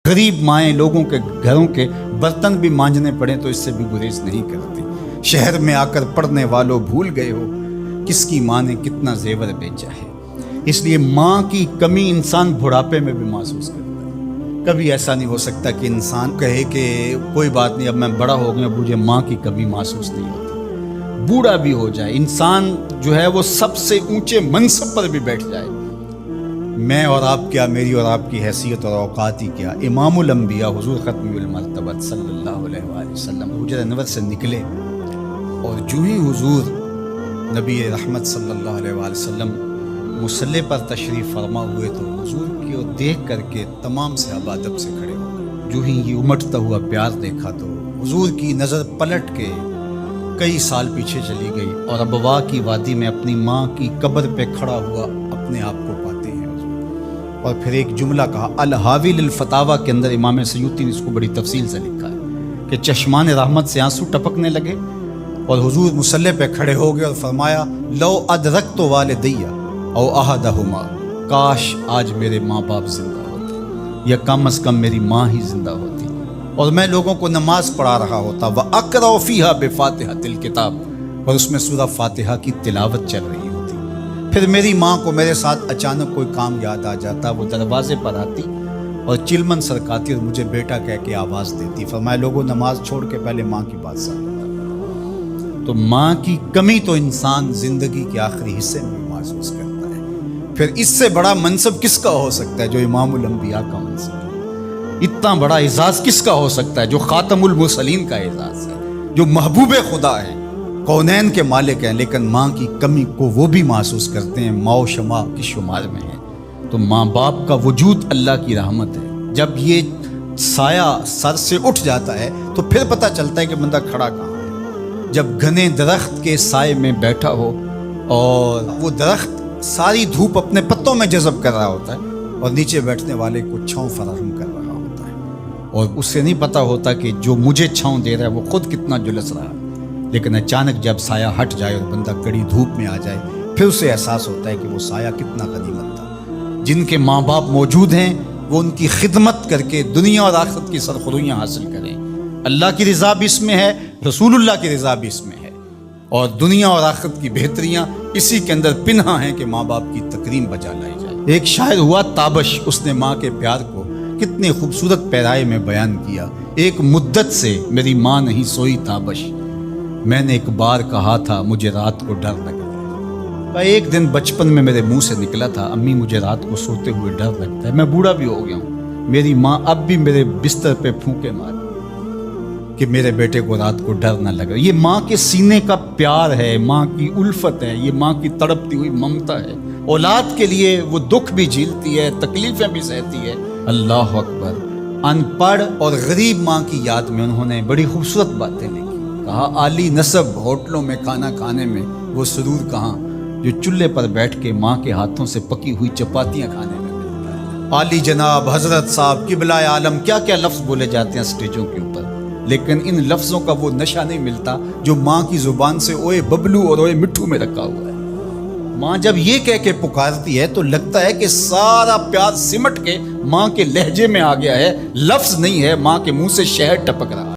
غریب مائیں لوگوں کے گھروں کے برتن بھی مانجنے پڑیں تو اس سے بھی گریز نہیں کرتی۔ شہر میں آ کر پڑھنے والوں بھول گئے ہو کس کی ماں نے کتنا زیور بیچا ہے۔ اس لیے ماں کی کمی انسان بڑھاپے میں بھی محسوس کرتا ہے۔ کبھی ایسا نہیں ہو سکتا کہ انسان کہے کہ کوئی بات نہیں، اب میں بڑا ہو گیا، مجھے ماں کی کمی محسوس نہیں ہوتی۔ بوڑھا بھی ہو جائے انسان جو ہے وہ سب سے اونچے منصب پر بھی بیٹھ جائے، میں اور آپ کیا، میری اور آپ کی حیثیت اور اوقات ہی کیا۔ امام الانبیاء حضور ختم المرتبہ صلی اللہ علیہ وآلہ وسلم حجرہ انور سے نکلے اور جو ہی حضور نبی رحمت صلی اللہ علیہ وآلہ وسلم مصلی پر تشریف فرما ہوئے تو حضور کو دیکھ کر کے تمام صحابہ ادب سے کھڑے ہو گئے۔ جو ہی یہ امٹتا ہوا پیار دیکھا تو حضور کی نظر پلٹ کے کئی سال پیچھے چلی گئی اور ابوا کی وادی میں اپنی ماں کی قبر پہ کھڑا ہوا اپنے آپ کو پاتے ہیں حضور۔ اور پھر ایک جملہ کہا، الحاوی للفتاوی کے اندر امام سیوطی نے اس کو بڑی تفصیل سے لکھا ہے کہ چشمان رحمت سے آنسو ٹپکنے لگے اور حضور مصلی پہ کھڑے ہو گئے اور فرمایا، لو ادرکت والدیہ او احدہما، کاش آج میرے ماں باپ زندہ ہوتے یا کم از کم میری ماں ہی زندہ ہوتی اور میں لوگوں کو نماز پڑھا رہا ہوتا، وَأَقْرَأُ فِيهَا بِفَاتِحَةِ الْكِتَابِ، اور اس میں سورہ فاتحہ کی تلاوت چل رہی ہوتی۔ پھر میری ماں کو میرے ساتھ اچانک کوئی کام یاد آ جاتا، وہ دروازے پر آتی اور چلمن سرکاتی اور مجھے بیٹا کہہ کے آواز دیتی۔ فرمایا، لوگوں نماز چھوڑ کے پہلے ماں کی بات سن۔ تو ماں کی کمی تو انسان زندگی کے آخری حصے میں محسوس کرتا ہے۔ پھر اس سے بڑا منصب کس کا ہو سکتا ہے جو امام الانبیاء کا منصب ہے؟ اتنا بڑا اعزاز کس کا ہو سکتا ہے جو خاتم المرسلین کا اعزاز ہے، جو محبوب خدا ہے، کونین کے مالک ہیں، لیکن ماں کی کمی کو وہ بھی محسوس کرتے ہیں، ماں و شمع کی شمار میں ہے۔ تو ماں باپ کا وجود اللہ کی رحمت ہے۔ جب یہ سایہ سر سے اٹھ جاتا ہے تو پھر پتہ چلتا ہے کہ بندہ کھڑا کہاں ہے۔ جب گھنے درخت کے سائے میں بیٹھا ہو اور وہ درخت ساری دھوپ اپنے پتوں میں جذب کر رہا ہوتا ہے اور نیچے بیٹھنے والے کو چھاؤں فراہم کر رہا ہوتا ہے، اور اس سے نہیں پتا ہوتا کہ جو مجھے چھاؤں دے رہا ہے وہ خود کتنا جلس رہا ہے، لیکن اچانک جب سایہ ہٹ جائے اور بندہ کڑی دھوپ میں آ جائے پھر اسے احساس ہوتا ہے کہ وہ سایہ کتنا غنیمت تھا۔ جن کے ماں باپ موجود ہیں وہ ان کی خدمت کر کے دنیا اور آخرت کی سرخرویاں حاصل کریں۔ اللہ کی رضا بھی اس میں ہے، رسول اللہ کی رضا بھی اس میں ہے، اور دنیا اور آخرت کی بہتریاں اسی کے اندر پنہاں ہیں کہ ماں باپ کی تکریم بجا لائی جائے۔ ایک شاعر ہوا تابش، اس نے ماں کے پیار کو کتنے خوبصورت پیرائے میں بیان کیا۔ ایک مدت سے میری ماں نہیں سوئی تابش، میں نے ایک بار کہا تھا مجھے رات کو ڈر لگتا ہے۔ ایک دن بچپن میں میرے منہ سے نکلا تھا، امی مجھے رات کو سوتے ہوئے ڈر لگتا ہے۔ میں بوڑھا بھی ہو گیا ہوں، میری ماں اب بھی میرے بستر پہ پھونکے مار کہ میرے بیٹے کو رات کو ڈر نہ لگے۔ یہ ماں کے سینے کا پیار ہے، ماں کی الفت ہے، یہ ماں کی تڑپتی ہوئی ممتا ہے۔ اولاد کے لیے وہ دکھ بھی جھیلتی ہے، تکلیفیں بھی سہتی ہے۔ اللہ اکبر۔ ان پڑھ اور غریب ماں کی یاد میں انہوں نے بڑی خوبصورت باتیں لکھی۔ کہا، عالی نسب ہوٹلوں میں کھانا کھانے میں وہ سرور کہاں جو چولہے پر بیٹھ کے ماں کے ہاتھوں سے پکی ہوئی چپاتیاں کھانے میں ملتا ہے۔ عالی جناب، حضرت صاحب، قبلہ عالم، کیا کیا لفظ بولے جاتے ہیں سٹیجوں کے اوپر، لیکن ان لفظوں کا وہ نشہ نہیں ملتا جو ماں کی زبان سے اوئے ببلو اور اوئے مٹھو میں رکھا ہوا ہے۔ ماں جب یہ کہہ کے پکارتی ہے تو لگتا ہے کہ سارا پیار سمٹ کے ماں کے لہجے میں آ گیا ہے، لفظ نہیں ہے، ماں کے منہ سے شہد ٹپک رہا ہے۔